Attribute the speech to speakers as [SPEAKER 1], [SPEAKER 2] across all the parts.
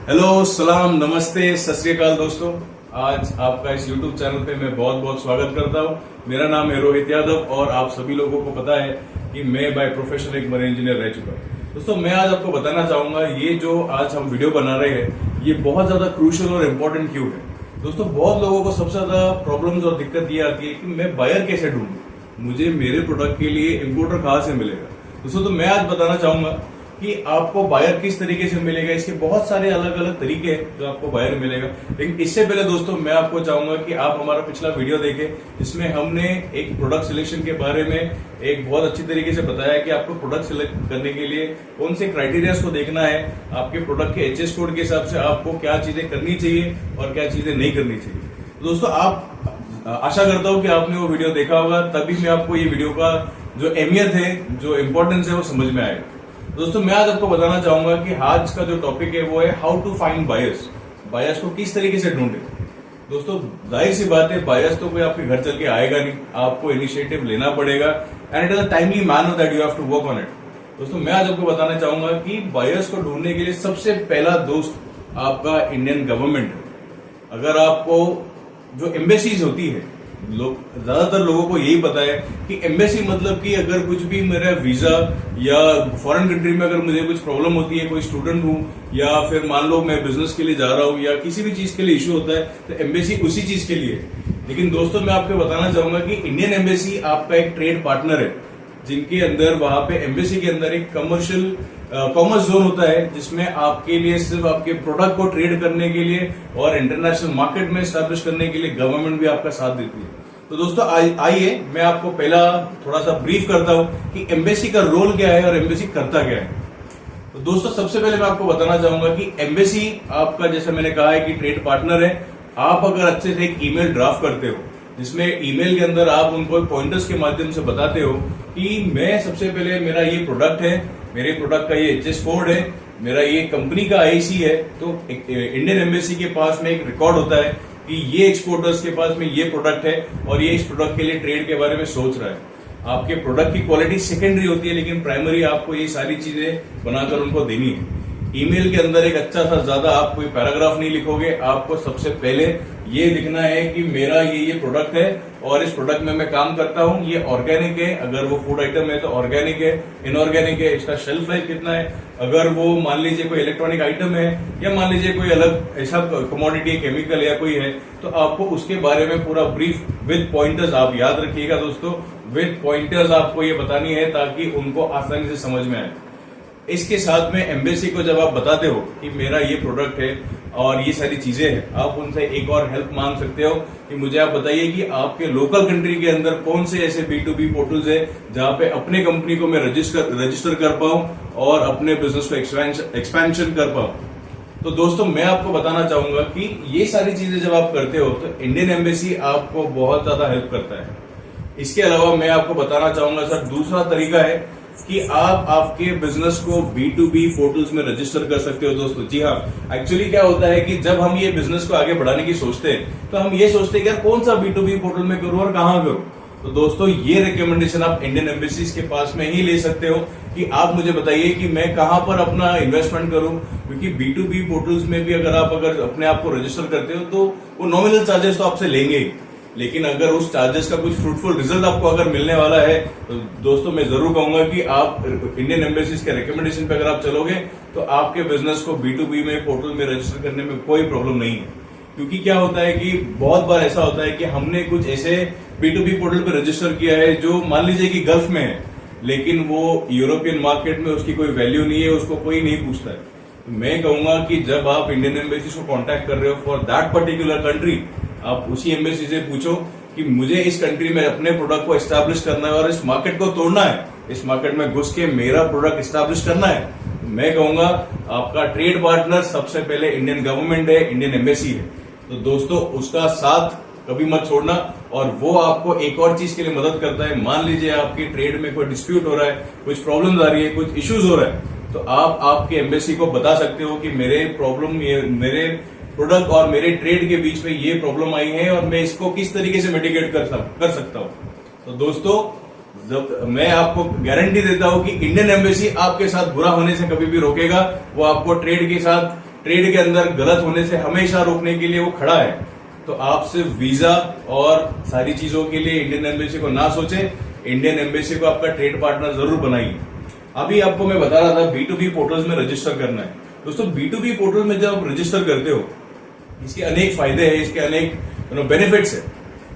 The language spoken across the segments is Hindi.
[SPEAKER 1] हेलो, सलाम, नमस्ते, सत श्री अकाल दोस्तों। आज आपका इस YouTube चैनल पे मैं बहुत बहुत स्वागत करता हूँ। मेरा नाम है रोहित यादव और आप सभी लोगों को पता है कि मैं बाय प्रोफेशन एक मरीन इंजीनियर रह चुका हूँ। दोस्तों, मैं आज आपको बताना चाहूंगा ये जो आज हम वीडियो बना रहे हैं ये बहुत ज्यादा क्रूशियल और इम्पोर्टेंट क्यों है। दोस्तों, बहुत लोगों को सबसे ज्यादा प्रॉब्लम्स और दिक्कत ये आती है कि मैं बायर कैसे ढूंढूं, मुझे मेरे प्रोडक्ट के लिए इम्पोर्टर कहाँ से मिलेगा। दोस्तों, तो मैं आज बताना चाहूंगा कि आपको बायर किस तरीके से मिलेगा। इसके बहुत सारे अलग अलग तरीके हैं जो आपको बायर मिलेगा। लेकिन इससे पहले दोस्तों मैं आपको चाहूंगा कि आप हमारा पिछला वीडियो देखें, जिसमें हमने एक प्रोडक्ट सिलेक्शन के बारे में एक बहुत अच्छी तरीके से बताया कि आपको प्रोडक्ट सिलेक्ट करने के लिए कौन से क्राइटेरियाज को देखना है, आपके प्रोडक्ट के एचएस कोड के हिसाब से आपको क्या चीजें करनी चाहिए और क्या चीजें नहीं करनी चाहिए। दोस्तों, आप आशा करता हूं कि आपने वो वीडियो देखा होगा, तभी मैं आपको ये वीडियो का जो अहमियत है, जो इम्पोर्टेंस है वो समझ में आएगा। दोस्तों, मैं आज आपको बताना चाहूंगा कि आज का जो टॉपिक है वो है how to find buyers. Buyers को किस तरीके से ढूंढे। दोस्तों, जाहिर सी बात है, बायर्स तो कोई आपके घर चल के आएगा नहीं, आपको इनिशिएटिव लेना पड़ेगा and it is a timely manner that you have to work on it. दोस्तों, मैं आज आपको बताना चाहूंगा कि बायर्स को ढूंढने के लिए सबसे पहला दोस्त आपका इंडियन गवर्नमेंट है। अगर आपको जो एम्बेसीज होती है, ज्यादातर लोगों को यही पता है कि एम्बेसी मतलब कि अगर कुछ भी मेरा वीजा या फॉरेन कंट्री में अगर मुझे कुछ प्रॉब्लम होती है, कोई स्टूडेंट हूं या फिर मान लो मैं बिजनेस के लिए जा रहा हूं या किसी भी चीज के लिए इश्यू होता है, तो एम्बेसी उसी चीज के लिए है। लेकिन दोस्तों, मैं आपको बताना चाहूंगा कि इंडियन एम्बेसी आपका एक ट्रेड पार्टनर है, जिनके अंदर वहां पे एम्बेसी के अंदर एक कॉमर्स जोन होता है, जिसमें आपके लिए सिर्फ आपके प्रोडक्ट को ट्रेड करने के लिए और इंटरनेशनल मार्केट में स्टैब्लिश करने के लिए गवर्नमेंट भी आपका साथ देती है। तो दोस्तों, आइए मैं आपको पहला थोड़ा सा ब्रीफ करता हूं कि एम्बेसी का रोल क्या है और एम्बेसी करता क्या है। तो दोस्तों, सबसे पहले मैं आपको बताना चाहूंगा कि एम्बेसी आपका, जैसे मैंने कहा है कि ट्रेड पार्टनर है। आप अगर अच्छे से एक ईमेल ड्राफ्ट करते हो, जिसमें ईमेल के अंदर आप उनको पॉइंटर्स के माध्यम से बताते हो कि मैं सबसे पहले मेरा ये प्रोडक्ट है, मेरे प्रोडक्ट का ये एचएस कोड है, मेरा ये कंपनी का आईसी है, तो इंडियन एम्बेसी के पास में एक रिकॉर्ड होता है कि ये एक्सपोर्टर्स के पास में ये प्रोडक्ट है और ये इस प्रोडक्ट के लिए ट्रेड के बारे में सोच रहा है। आपके प्रोडक्ट की क्वालिटी सेकेंडरी होती है, लेकिन प्राइमरी आपको ये सारी चीजें बनाकर उनको देनी है। ईमेल के अंदर एक अच्छा सा ज्यादा आप कोई पैराग्राफ नहीं लिखोगे, आपको सबसे पहले ये लिखना है कि मेरा ये प्रोडक्ट है और इस प्रोडक्ट में मैं काम करता हूं, ये ऑर्गेनिक है, अगर वो फूड आइटम है तो ऑर्गेनिक है, इनऑर्गेनिक है, इसका शेल्फ लाइफ कितना है, अगर वो मान लीजिए कोई इलेक्ट्रॉनिक आइटम है या मान लीजिए कोई अलग ऐसा कमोडिटी केमिकल या कोई है, तो आपको उसके बारे में पूरा ब्रीफ विद पॉइंटर्स, आप याद रखिएगा दोस्तों, विद पॉइंटर्स आपको ये बतानी है ताकि उनको आसानी से समझ में आए। इसके साथ में एम्बेसी को जब आप बताते हो कि मेरा ये प्रोडक्ट है और ये सारी चीजें हैं, आप उनसे एक और हेल्प मांग सकते हो कि मुझे आप बताइए कि आपके लोकल कंट्री के अंदर कौन से ऐसे B2B पोर्टल्स है जहां पे अपने कंपनी को मैं रजिस्टर कर पाऊं और अपने बिजनेस को एक्सपेंशन कर पाऊं। तो दोस्तों, मैं आपको बताना चाहूंगा कि ये सारी चीजें जब आप करते हो तो इंडियन एम्बेसी आपको बहुत ज्यादा हेल्प करता है। इसके अलावा मैं आपको बताना चाहूंगा सर, दूसरा तरीका है कि आप आपके बिजनेस को B2B पोर्टल्स में रजिस्टर कर सकते हो। दोस्तों, जी हाँ, एक्चुअली क्या होता है कि जब हम ये बिजनेस को आगे बढ़ाने की सोचते हैं तो हम ये सोचते हैं कि यार कौन सा B2B पोर्टल में करूं और कहां करूं। तो दोस्तों, ये रिकमेंडेशन आप इंडियन एम्बेसीज के पास में ही ले सकते हो कि आप मुझे बताइए कि मैं कहां पर अपना इन्वेस्टमेंट करूं, क्योंकि B2B पोर्टल्स में भी अगर आप अपने आप को रजिस्टर करते हो तो वो नॉमिनल चार्जेस तो आपसे लेंगे ही, लेकिन अगर उस चार्जेस का कुछ फ्रूटफुल रिजल्ट आपको अगर मिलने वाला है तो दोस्तों मैं जरूर कहूंगा कि आप इंडियन एम्बेसीज के रिकमेंडेशन पे अगर आप चलोगे तो आपके बिजनेस को B2B में पोर्टल में रजिस्टर करने में कोई प्रॉब्लम नहीं है। क्योंकि क्या होता है कि बहुत बार ऐसा होता है कि हमने कुछ ऐसे B2B पोर्टल पे रजिस्टर किया है जो मान लीजिए कि गल्फ में है, लेकिन वो यूरोपियन मार्केट में उसकी कोई वैल्यू नहीं है, उसको कोई नहीं पूछता है। तो मैं कहूंगा कि जब आप इंडियन एम्बेसीज को कॉन्टैक्ट कर रहे हो फॉर दैट पर्टिकुलर कंट्री, आप उसी एम्बेसी से पूछो कि मुझे इस कंट्री में अपने प्रोडक्ट को एस्टैब्लिश करना है और इस मार्केट को तोड़ना है, इस मार्केट में घुस के मेरा प्रोडक्ट एस्टैब्लिश करना है। मैं कहूंगा आपका ट्रेड पार्टनर सबसे पहले इंडियन गवर्नमेंट है, इंडियन एम्बेसी है। तो दोस्तों, उसका साथ कभी मत छोड़ना, और वो आपको एक और चीज के लिए मदद करता है। मान लीजिए आपकी ट्रेड में कोई डिस्प्यूट हो रहा है, कुछ प्रॉब्लम आ रही है, कुछ इश्यूज हो रहा है, तो आप आपके एम्बेसी को बता सकते हो कि मेरे प्रोडक्ट और मेरे ट्रेड के बीच में ये प्रॉब्लम आई है और मैं इसको किस तरीके से मिटिगेट कर सकता हूं। तो दोस्तों, जब मैं आपको गारंटी देता हूं कि इंडियन एम्बेसी आपके साथ बुरा होने से कभी भी रोकेगा, वो आपको ट्रेड के साथ ट्रेड के अंदर गलत होने से हमेशा रोकने के लिए वो खड़ा है। तो आप सिर्फ वीजा और सारी चीजों के लिए इंडियन एम्बेसी को ना सोचे, इंडियन एम्बेसी को आपका ट्रेड पार्टनर जरूर बनाइए। अभी आपको मैं बता रहा था B2B पोर्टल्स में रजिस्टर करना है। दोस्तों B2B पोर्टल में जब आप रजिस्टर करते हो, इसके अनेक फायदे हैं, इसके अनेक बेनिफिट्स है।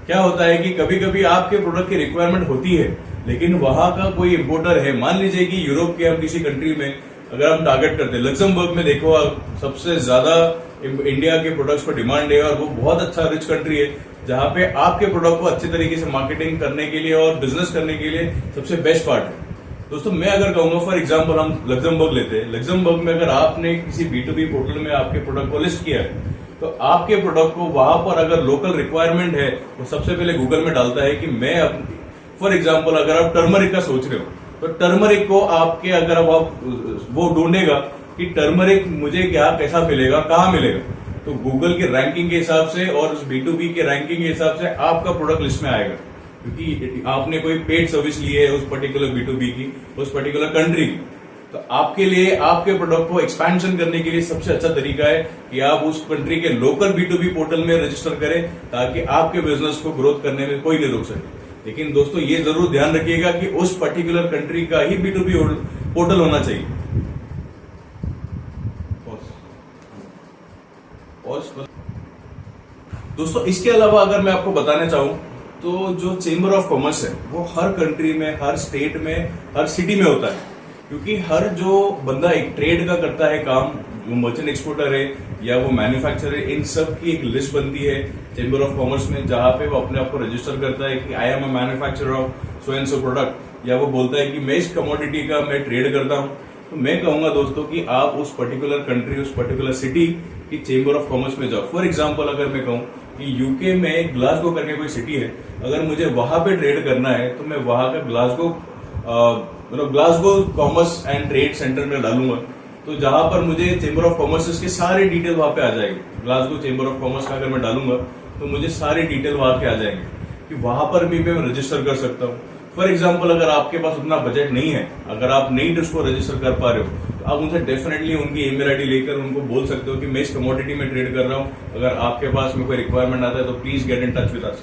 [SPEAKER 1] क्या होता है कि कभी कभी आपके प्रोडक्ट की रिक्वायरमेंट होती है, लेकिन वहां का कोई इंपोर्टर है, मान लीजिए कि यूरोप के हम किसी कंट्री में अगर हम टारगेट करते हैं, लग्जमबर्ग में देखो सबसे ज्यादा इंडिया के प्रोडक्ट्स पर डिमांड है और वो बहुत अच्छा रिच कंट्री है, जहां पे आपके प्रोडक्ट को अच्छे तरीके से मार्केटिंग करने के लिए और बिजनेस करने के लिए सबसे बेस्ट पार्ट है। दोस्तों मैं अगर कहूंगा, फॉर एग्जांपल हम लग्जमबर्ग लेते हैं, लग्जमबर्ग में अगर आपने किसी B2B पोर्टल में आपके प्रोडक्ट को लिस्ट किया है, तो आपके प्रोडक्ट को वहां पर अगर लोकल रिक्वायरमेंट है, वो सबसे पहले गूगल में डालता है कि मैं, फॉर एग्जांपल अगर आप टर्मरिक का सोच रहे हो, तो टर्मरिक को आपके अगर आप वो ढूंढेगा कि टर्मरिक मुझे क्या कैसा मिलेगा, कहाँ मिलेगा, तो गूगल के रैंकिंग के हिसाब से और उस B2B के रैंकिंग के हिसाब से आपका प्रोडक्ट लिस्ट में आएगा, क्योंकि आपने कोई पेड सर्विस ली है उस पर्टिकुलर B2B की, उस पर्टिकुलर कंट्री की। तो आपके लिए आपके प्रोडक्ट को एक्सपेंशन करने के लिए सबसे अच्छा तरीका है कि आप उस कंट्री के लोकल B2B पोर्टल में रजिस्टर करें, ताकि आपके बिजनेस को ग्रोथ करने में कोई नहीं रोक सके। लेकिन दोस्तों ये जरूर ध्यान रखिएगा कि उस पर्टिकुलर कंट्री का ही B2B पोर्टल होना चाहिए। दोस्तों इसके अलावा अगर मैं आपको बताना चाहूं, तो जो चेंबर ऑफ कॉमर्स है वो हर कंट्री में, हर स्टेट में, हर सिटी में होता है, क्योंकि हर जो बंदा एक ट्रेड का करता है काम, वो मर्चेंट एक्सपोर्टर है या वो मैन्युफैक्चरर है, इन सब की एक लिस्ट बनती है चेंबर ऑफ कॉमर्स में, जहां पे वो अपने आप को रजिस्टर करता है कि I am a manufacturer of so and so product, या वो बोलता है कि मैं इस कमोडिटी का मैं ट्रेड करता हूं। तो मैं कहूंगा दोस्तों कि आप उस पर्टिकुलर कंट्री, उस पर्टिकुलर सिटी की चेंबर ऑफ कॉमर्स में जाओ। फॉर एग्जाम्पल अगर मैं कहूं कि यूके में ग्लासगो करके कोई सिटी है, अगर मुझे वहां पे ट्रेड करना है तो मैं वहां का Glasgow commerce and trade centre में डालूंगा, तो जहां पर मुझे चेंबर ऑफ कॉमर्स के सारे डिटेल वहां पे आ जाएंगे। ग्लासगो चेंबर ऑफ कॉमर्स का अगर मैं डालूंगा तो मुझे सारे डिटेल वहां के आ जाएंगे कि वहां पर भी मैं रजिस्टर कर सकता हूँ। फॉर एग्जाम्पल अगर आपके पास उतना बजट नहीं है, अगर आप नहीं उसको रजिस्टर कर पा रहे हो, तो आप उनसे डेफिनेटली उनकी ईमेल आईडी लेकर उनको बोल सकते हो कि मैं इस कमोडिटी में ट्रेड कर रहा हूँ, अगर आपके पास में कोई रिक्वायरमेंट आता है तो please get in touch with us.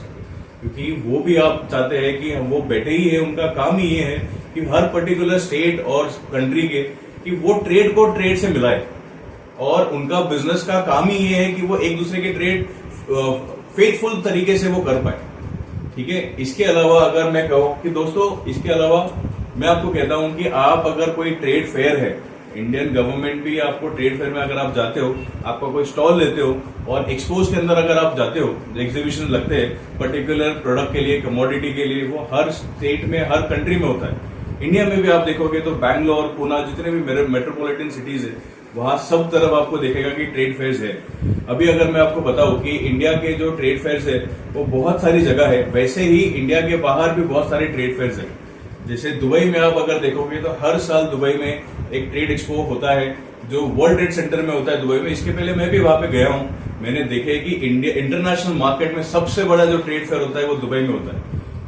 [SPEAKER 1] क्योंकि वो भी आप चाहते हैं कि वो बैठे ही है, उनका काम ही ये है कि हर पर्टिकुलर स्टेट और कंट्री के कि वो ट्रेड को ट्रेड से मिलाए, और उनका बिजनेस का काम ही ये है कि वो एक दूसरे के ट्रेड फेथफुल तरीके से वो कर पाए। ठीक है। इसके अलावा अगर मैं कहूं कि दोस्तों, इसके अलावा मैं आपको कहता हूं कि आप अगर कोई ट्रेड फेयर है, इंडियन गवर्नमेंट भी आपको ट्रेड फेयर में अगर आप जाते हो, आपका कोई स्टॉल लेते हो और एक्सपोज के अंदर अगर आप जाते हो, एग्जीबिशन लगते हैं पर्टिकुलर प्रोडक्ट के लिए, कमोडिटी के लिए, वो हर स्टेट में, हर कंट्री में होता है। इंडिया में भी आप देखोगे तो बैंगलोर, पुणे, जितने भी मेट्रोपॉलिटन सिटीज है, वहां सब तरफ आपको देखेगा कि ट्रेड फेयर्स है। अभी अगर मैं आपको बताऊं कि इंडिया के जो ट्रेड फेयर्स है वो बहुत सारी जगह है, वैसे ही इंडिया के बाहर भी बहुत सारे ट्रेड फेयर्स है। जैसे दुबई में आप अगर देखोगे तो हर साल दुबई में एक ट्रेड एक्सपो होता है, जो वर्ल्ड ट्रेड सेंटर में होता है दुबई में। इसके पहले मैं भी वहां पे गया हूं, मैंने देखे कि इंडिया इंटरनेशनल मार्केट में सबसे बड़ा जो ट्रेड फेयर होता है वो दुबई में होता है,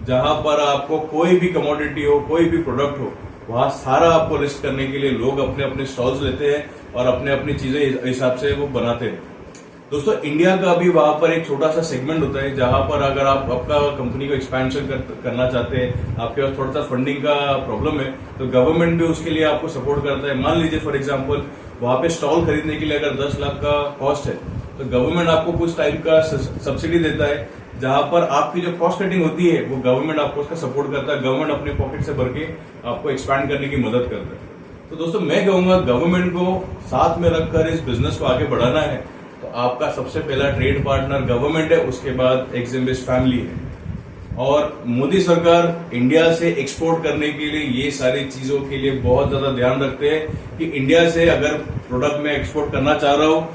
[SPEAKER 1] जहां पर आपको कोई भी कमोडिटी हो, कोई भी प्रोडक्ट हो, वहां सारा आपको लिस्ट करने के लिए लोग अपने अपने स्टॉल्स लेते हैं और अपने अपनी चीजें हिसाब से वो बनाते हैं। दोस्तों इंडिया का भी वहां पर एक छोटा सा सेगमेंट होता है, जहां पर अगर आप आपका कंपनी को एक्सपेंशन करना चाहते हैं, आपके पास थोड़ा सा फंडिंग का प्रॉब्लम है, तो गवर्नमेंट भी उसके लिए आपको सपोर्ट करता है। मान लीजिए फॉर एग्जांपल वहां पे स्टॉल खरीदने के लिए अगर 10 लाख का कॉस्ट है, तो गवर्नमेंट आपको कुछ टाइम का सब्सिडी देता है, जहां पर आपकी जो कॉस्ट कटिंग होती है वो गवर्नमेंट आपको उसका सपोर्ट करता है, गवर्नमेंट अपने पॉकेट से भर के आपको एक्सपैंड करने की मदद करता है। तो दोस्तों मैं कहूंगा गवर्नमेंट को साथ में रखकर इस बिजनेस को आगे बढ़ाना है, तो आपका सबसे पहला ट्रेड पार्टनर गवर्नमेंट है, उसके बाद एक्जिम्बिस फैमिली है। और मोदी सरकार इंडिया से एक्सपोर्ट करने के लिए ये सारी चीजों के लिए बहुत ज्यादा ध्यान रखते हैं कि इंडिया से अगर प्रोडक्ट में एक्सपोर्ट करना चाह रहा हूँ,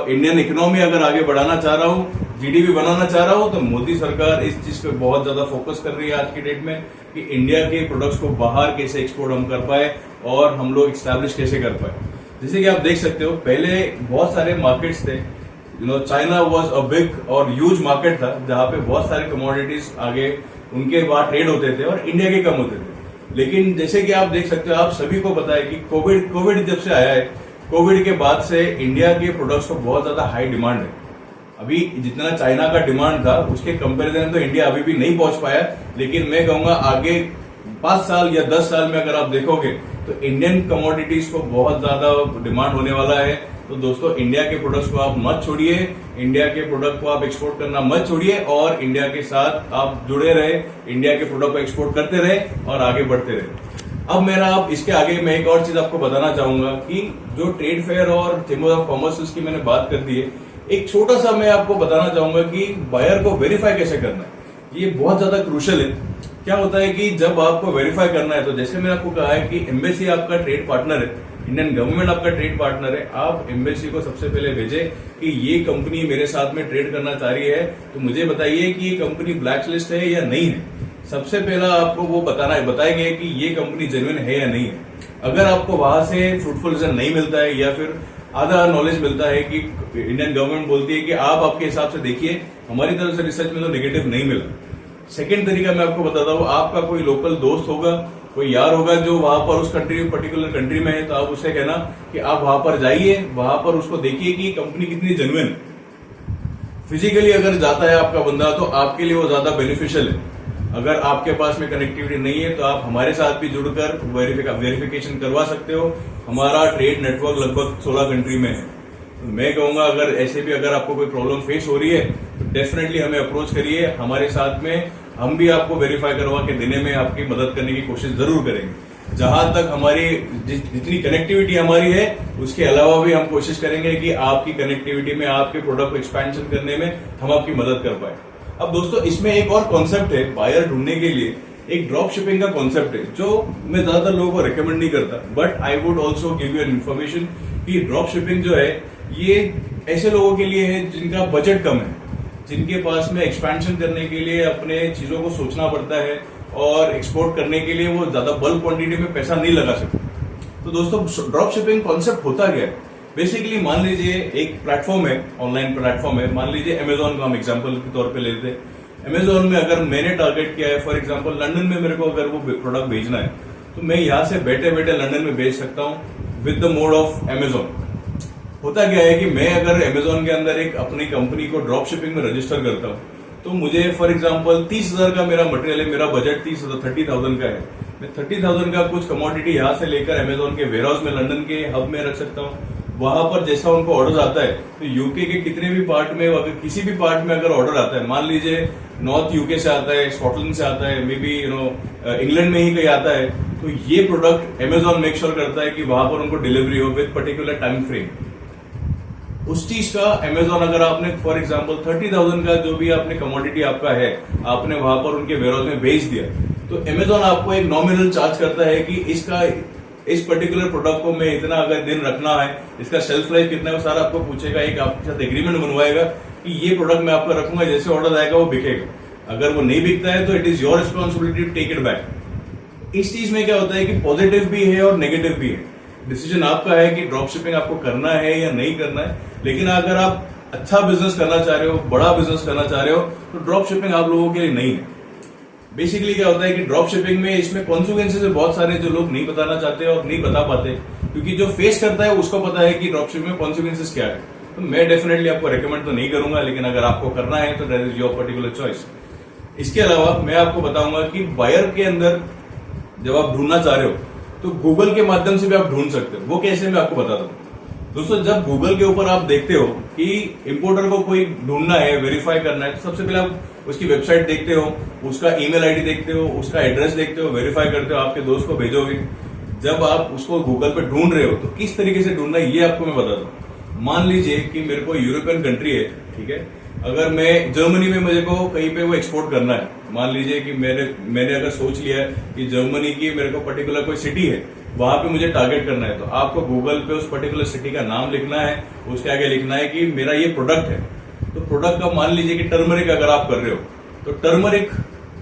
[SPEAKER 1] इंडियन इकोनॉमी अगर आगे बढ़ाना चाह रहा हूँ, जीडीपी बनाना चाह रहा हूँ, तो मोदी सरकार इस चीज पे बहुत ज्यादा फोकस कर रही है आज की डेट में कि इंडिया के प्रोडक्ट्स को बाहर कैसे एक्सपोर्ट हम कर पाए और हम लोग एस्टैब्लिश कैसे कर पाए। जैसे कि आप देख सकते हो, पहले बहुत सारे मार्केट्स थे, चाइना वॉज अ बिग और ह्यूज मार्केट था, जहां पे बहुत सारे कमोडिटीज आगे उनके वहां ट्रेड होते थे और इंडिया के कम होते थे। लेकिन जैसे कि आप देख सकते हो, आप सभी को पता है कि कोविड जब से आया है, कोविड के बाद से इंडिया के प्रोडक्ट्स को बहुत ज्यादा हाई डिमांड है। अभी जितना चाइना का डिमांड था उसके कंपैरिजन तो इंडिया अभी भी नहीं पहुंच पाया, लेकिन मैं कहूंगा आगे 5 साल या 10 साल में अगर आप देखोगे तो इंडियन कमोडिटीज को बहुत ज्यादा डिमांड होने वाला है। तो दोस्तों इंडिया के प्रोडक्ट्स को आप मत छोड़िए, इंडिया के प्रोडक्ट को आप एक्सपोर्ट करना मत छोड़िए और इंडिया के साथ आप जुड़े रहे, इंडिया के प्रोडक्ट को एक्सपोर्ट करते रहे और आगे बढ़ते रहे। अब मेरा आप इसके आगे मैं एक और चीज आपको बताना चाहूंगा कि जो ट्रेड फेयर और चेंबर ऑफ कॉमर्स की मैंने बात कर दी है, एक छोटा सा मैं आपको बताना चाहूंगा कि बायर को वेरीफाई कैसे करना है। ये बहुत ज्यादा क्रूशियल है। क्या होता है कि जब आपको वेरीफाई करना है, तो जैसे मैंने आपको कहा है कि एम्बेसी आपका ट्रेड पार्टनर है, इंडियन गवर्नमेंट आपका ट्रेड पार्टनर है। आप एम्बेसी को सबसे पहले भेजें कि ये कंपनी मेरे साथ में ट्रेड करना चाह रही है, तो मुझे बताइए कि ये कंपनी ब्लैक लिस्ट है या नहीं है। सबसे पहला आपको वो बताएंगे कि ये कंपनी जेन्युइन है या नहीं है। अगर आपको वहां से फ्रूटफुल रिजल्ट नहीं मिलता है या फिर आधा नॉलेज मिलता है कि इंडियन गवर्नमेंट बोलती है कि आप आपके हिसाब से देखिए, हमारी तरफ से रिसर्च में तो नेगेटिव नहीं मिला। सेकेंड तरीका मैं आपको बताता हूँ, आपका कोई लोकल दोस्त होगा, कोई यार होगा जो वहां पर उस पर्टिकुलर कंट्री में है, तो आप उससे कहना कि आप वहां पर जाइए, वहां पर उसको देखिए कि कंपनी कितनी जेन्युइन है। फिजिकली अगर जाता है आपका बंदा तो आपके लिए वो ज्यादा बेनिफिशियल है। अगर आपके पास में कनेक्टिविटी नहीं है तो आप हमारे साथ भी जुड़कर वेरिफिकेशन करवा सकते हो। हमारा ट्रेड नेटवर्क लगभग 16 कंट्री में है। तो मैं कहूंगा अगर ऐसे भी अगर आपको कोई प्रॉब्लम फेस हो रही है तो डेफिनेटली हमें अप्रोच करिए, हमारे साथ में हम भी आपको वेरीफाई करवा के देने में आपकी मदद करने की कोशिश जरूर करेंगे। जहां तक हमारी जितनी कनेक्टिविटी हमारी है उसके अलावा भी हम कोशिश करेंगे कि आपकी कनेक्टिविटी में, आपके प्रोडक्ट को एक्सपेंशन करने में हम आपकी मदद कर पाए। अब दोस्तों इसमें एक और कॉन्सेप्ट है बायर ढूंढने के लिए, एक ड्रॉप शिपिंग का कॉन्सेप्ट है जो मैं ज्यादातर लोगों को रिकमेंड नहीं करता, but I would also give you an information कि ड्रॉप शिपिंग जो है ये ऐसे लोगों के लिए है जिनका बजट कम है, जिनके पास में एक्सपेंशन करने के लिए अपने चीजों को सोचना पड़ता है और एक्सपोर्ट करने के लिए वो ज्यादा बल्क क्वांटिटी में पैसा नहीं लगा सकते। तो दोस्तों ड्रॉप शिपिंग कॉन्सेप्ट होता क्या है? बेसिकली मान लीजिए एक प्लेटफॉर्म है, ऑनलाइन प्लेटफॉर्म है, मान लीजिए अमेजोन को हम एग्जांपल के तौर पे लेते हैं। अमेजोन में अगर मैंने टारगेट किया है, फॉर एग्जांपल लंदन में मेरे को अगर वो प्रोडक्ट भेजना है, तो मैं यहाँ से बैठे बैठे लंदन में भेज सकता हूँ with the mode of Amazon. होता क्या है कि मैं अगर अमेजोन के अंदर एक अपनी कंपनी को ड्रॉप शिपिंग में रजिस्टर करता हूँ, तो मुझे फॉर एग्जांपल 30,000 का मेरा मटेरियल है, मेरा बजट 30,000 का है, मैं 30,000 का कुछ कमोडिटी यहाँ से लेकर अमेजोन के वेयरहाउस में लंदन के हब में रख सकता हूँ। वहां पर जैसा उनको ऑर्डर आता है, तो यूके के कितने भी पार्ट में, अगर किसी भी पार्ट में अगर ऑर्डर आता है, मान लीजिए नॉर्थ यूके से आता है, स्कॉटलैंड से आता है, मे बी इंग्लैंड में ही कहीं आता है, तो ये प्रोडक्ट अमेजोन मेक श्योर करता है कि वहां पर उनको डिलीवरी हो विद पर्टिकुलर टाइम फ्रेम। उस चीज का अमेजोन अगर आपने फॉर एग्जांपल 30,000 का जो भी आपने कमोडिटी आपका है, आपने वहां पर उनके वेयरहाउस में भेज दिया, तो अमेजोन आपको एक नॉमिनल चार्ज करता है कि इस पर्टिकुलर प्रोडक्ट को मैं इतना अगर दिन रखना है, इसका शेल्फ लाइफ कितना है, वो सारा आपको पूछेगा, एक आपके साथ एग्रीमेंट बनवाएगा कि ये प्रोडक्ट मैं आपका रखूंगा, जैसे ऑर्डर आएगा वो बिकेगा। अगर वो नहीं बिकता है तो it is your responsibility to take it back. इस चीज में क्या होता है कि पॉजिटिव भी है और नेगेटिव भी है। डिसीजन आपका है कि ड्रॉप शिपिंग आपको करना है या नहीं करना है, लेकिन अगर आप अच्छा बिजनेस करना चाह रहे हो, बड़ा बिजनेस करना चाह रहे हो, तो ड्रॉप शिपिंग आप लोगों के लिए नहीं है। बेसिकली क्या होता है कि ड्रॉप शिपिंग में इसमें कॉन्सिक्वेंसेस है बहुत सारे जो लोग नहीं बताना चाहते और नहीं बता पाते, क्योंकि जो फेस करता है उसको पता है कि ड्रॉप शिपिंग में कॉन्सिक्वेंसेस क्या है। तो मैं डेफिनेटली आपको रेकमेंड तो नहीं करूंगा, लेकिन अगर आपको करना है तो that is your particular choice. इसके अलावा मैं आपको बताऊंगा कि बायर के अंदर जब आप ढूंढना चाह रहे हो तो गूगल के माध्यम से भी आप ढूंढ सकते हो। वो कैसे मैं आपको बताता हूँ। दोस्तों जब गूगल के ऊपर आप देखते हो कि इंपोर्टर को कोई ढूंढना है, वेरीफाई करना है, तो सबसे पहले आप उसकी वेबसाइट देखते हो, उसका ईमेल आईडी देखते हो, उसका एड्रेस देखते हो, वेरीफाई करते हो, आपके दोस्त को भेजोगे। जब आप उसको गूगल पे ढूंढ रहे हो तो किस तरीके से ढूंढना है ये आपको मैं बताता हूँ। मान लीजिए कि मेरे को यूरोपियन कंट्री है, ठीक है, अगर मैं जर्मनी में मुझे को कहीं पे वो एक्सपोर्ट करना है, मान लीजिए कि मैंने अगर सोच लिया है कि जर्मनी की मेरे को पर्टिकुलर कोई सिटी है, वहां पे मुझे टारगेट करना है, तो आपको गूगल पे उस पर्टिकुलर सिटी का नाम लिखना है, उसके आगे लिखना है कि मेरा ये प्रोडक्ट है। तो प्रोडक्ट का मान लीजिए कि टर्मरिक अगर आप कर रहे हो तो टर्मरिक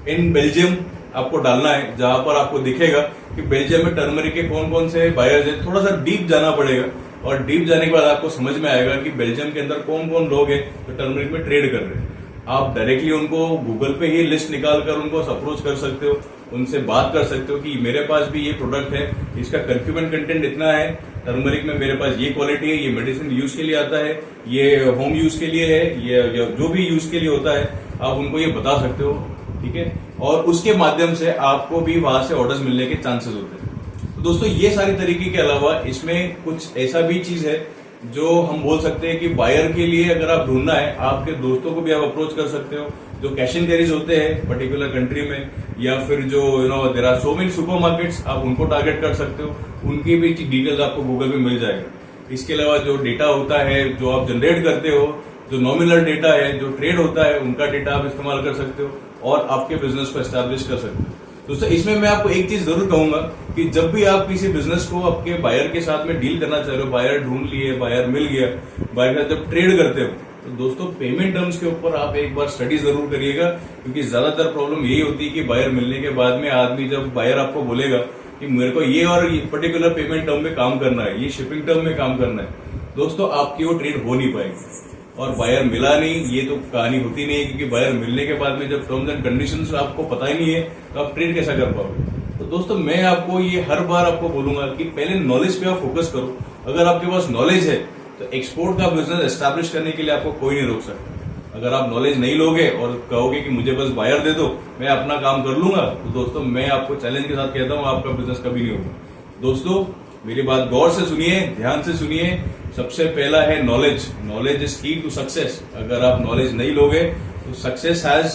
[SPEAKER 1] इन बेल्जियम आपको डालना है, जहां पर आपको दिखेगा कि बेल्जियम में टर्मरिक के कौन कौन से बायर्स है। थोड़ा सा डीप जाना पड़ेगा और डीप जाने के बाद आपको समझ में आएगा कि बेल्जियम के अंदर कौन कौन लोग हैं जो टर्मरिक में ट्रेड कर रहे हैं। आप डायरेक्टली उनको गूगल पे ही लिस्ट निकाल कर उनको अप्रोच कर सकते हो, उनसे बात कर सकते हो कि मेरे पास भी ये प्रोडक्ट है, इसका कंज्यूमर कंटेंट इतना है टर्मरिक में मेरे पास ये क्वालिटी है, ये मेडिसिन यूज के लिए आता है, ये होम यूज के लिए है, ये जो भी यूज के लिए होता है आप उनको ये बता सकते हो, ठीक है। और उसके माध्यम से आपको भी वहां से ऑर्डर्स मिलने के चांसेस होते हैं। तो दोस्तों ये सारी तरीके के अलावा इसमें कुछ ऐसा भी चीज है जो हम बोल सकते हैं कि बायर के लिए अगर आप ढूंढना है, आपके दोस्तों को भी आप अप्रोच कर सकते हो जो कैश एंड कैरीज होते हैं पर्टिकुलर कंट्री में, या फिर जो there are so many supermarkets, आप उनको टारगेट कर सकते हो, उनकी भी डिटेल्स आपको गूगल पे मिल जाएगा। इसके अलावा जो डेटा होता है जो आप जनरेट करते हो, जो नॉमिनल डेटा है, जो ट्रेड होता है, उनका डेटा आप इस्तेमाल कर सकते हो और आपके बिजनेस को एस्टैब्लिश कर सकते हो। दोस्तों इसमें मैं आपको एक चीज जरूर कहूंगा कि जब भी आप किसी बिजनेस को आपके बायर के साथ में डील करना चाह रहे हो, बायर ढूंढ लिए, बायर मिल गया, बायर के साथ जब ट्रेड करते हो, तो दोस्तों पेमेंट टर्म्स के ऊपर आप एक बार स्टडी जरूर करिएगा, क्योंकि ज्यादातर प्रॉब्लम यही होती है कि बायर मिलने के बाद में आदमी, जब बायर आपको बोलेगा कि मेरे को ये और ये पर्टिकुलर पेमेंट टर्म में काम करना है, ये शिपिंग टर्म में काम करना है, दोस्तों आपकी वो ट्रेड हो नहीं पाएगी। और बायर मिला नहीं, ये तो कहानी होती नहीं है, क्योंकि बायर मिलने के बाद में जब टर्म्स एंड कंडीशंस आपको पता ही नहीं है तो आप ट्रेड कैसा कर पाओगे। तो दोस्तों मैं आपको ये हर बार आपको बोलूंगा कि पहले नॉलेज पे आप फोकस करो। अगर आपके पास नॉलेज है तो एक्सपोर्ट का बिजनेस एस्टैब्लिश करने के लिए आपको कोई नहीं रोक सकता। अगर आप नॉलेज नहीं लोगे और कहोगे कि मुझे बस बायर दे दो, मैं अपना काम कर लूंगा, तो दोस्तों मैं आपको चैलेंज के साथ कहता हूं आपका बिजनेस कभी नहीं होगा। दोस्तों मेरी बात गौर से सुनिए, ध्यान से सुनिए। सबसे पहला है knowledge. Knowledge is key to success. अगर आप नॉलेज नहीं लोगे तो success has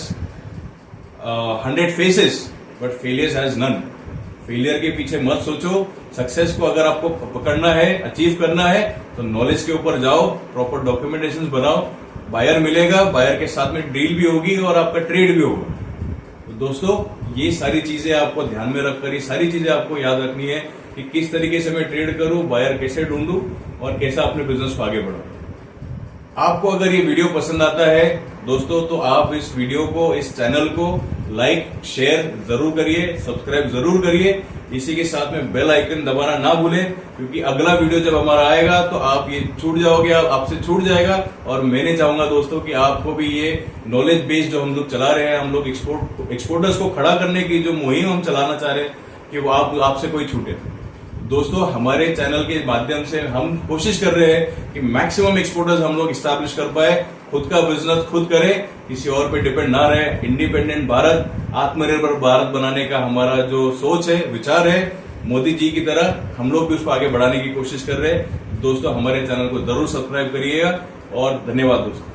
[SPEAKER 1] 100 faces but failure has none. Failure के पीछे मत सोचो। सक्सेस को अगर आपको पकड़ना है, अचीव करना है, तो नॉलेज के ऊपर जाओ, प्रॉपर डॉक्यूमेंटेशन बनाओ, बायर मिलेगा, बायर के साथ में डील भी होगी और आपका ट्रेड भी होगा। तो दोस्तों ये सारी चीजें आपको ध्यान में रखकर, ये सारी चीजें आपको याद रखनी है कि किस तरीके से मैं ट्रेड करूं, बायर कैसे ढूंढूं और कैसे अपने बिजनेस को आगे बढ़ाऊं। आपको अगर ये वीडियो पसंद आता है दोस्तों, तो आप इस वीडियो को, इस चैनल को लाइक शेयर जरूर करिए, सब्सक्राइब जरूर करिए। इसी के साथ में बेल आइकन दबाना ना भूलें, क्योंकि अगला वीडियो जब हमारा आएगा तो आप ये छूट जाओगे, आपसे छूट जाएगा। और मैंने चाहूंगा दोस्तों कि आपको भी ये नॉलेज बेस जो हम लोग चला रहे हैं, हम लोग एक्सपोर्टर्स को खड़ा करने की जो मुहिम हम चलाना चाह रहे हैं, कि वो आपसे कोई छूटे। दोस्तों हमारे चैनल के माध्यम से हम कोशिश कर रहे हैं कि मैक्सिमम एक्सपोर्टर्स हम लोग स्टैब्लिश कर पाए, खुद का बिजनेस खुद करें, किसी और पे डिपेंड ना रहे। इंडिपेंडेंट भारत, आत्मनिर्भर भारत बनाने का हमारा जो सोच है, विचार है, मोदी जी की तरह हम लोग भी उसको आगे बढ़ाने की कोशिश कर रहे हैं। दोस्तों हमारे चैनल को जरूर सब्सक्राइब करिएगा और धन्यवाद दोस्तों।